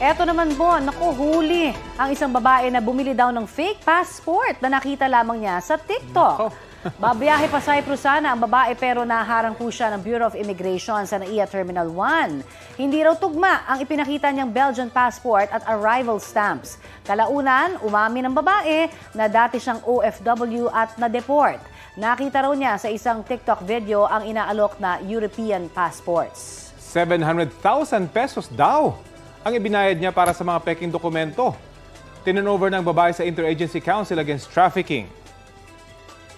Eto naman po, naku, huli ang isang babae na bumili daw ng fake passport na nakita lamang niya sa TikTok. Babiyahe pa Cyprus sana ang babae pero naharang po siya ng Bureau of Immigration sa NAIA Terminal 1. Hindi raw tugma ang ipinakita niyang Belgian passport at arrival stamps. Kalaunan, umamin ng babae na dati siyang OFW at na-deport. Nakita raw niya sa isang TikTok video ang inaalok na European passports. 700,000 pesos daw ang ibinayad niya para sa mga peking dokumento. Tinurnover ng babae sa Interagency Council Against Trafficking.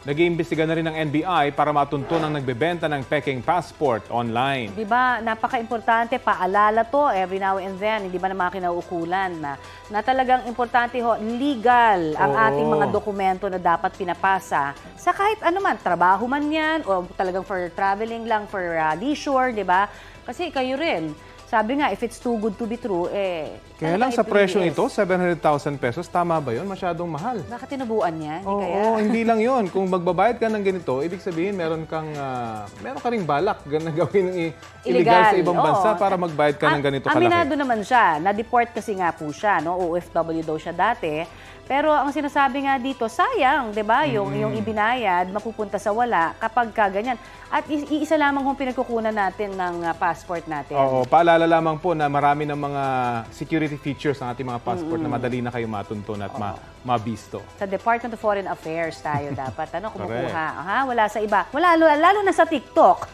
Nag-iimbestiga na rin ng NBI para matunton ang nagbebenta ng peking passport online. Diba, napaka-importante, paalala to every now and then, hindi ba na mga kinauukulan na talagang importante ho, legal ang ating mga dokumento na dapat pinapasa sa kahit ano man, trabaho man yan, o talagang for traveling lang, for leisure, diba? Kasi kayo rin, sabi nga, if it's too good to be true, kaya lang sa presyo ito, 700,000 pesos, tama ba yun? Masyadong mahal. Baka tinubuan niya? Oo, hindi lang yun. Kung magbabayad ka ng ganito, ibig sabihin meron ka ring balak na gawin illegal sa ibang bansa para magbayad ka ng ganito kalaki. Aminado naman siya. Na-deport kasi nga po siya. No? OFW daw siya dati. Pero ang sinasabi nga dito, sayang, 'di ba? Yung ibinayad mapupunta sa wala kapag ganyan. At iisa lamang kung pinagkukunan natin ng passport natin. Oo, paalala lamang po na marami ng mga security features ng ating mga passport na madali na kayo matunton at mabisto. Sa Department of Foreign Affairs tayo dapat kumukuha. Wala sa iba. Lalo na sa TikTok.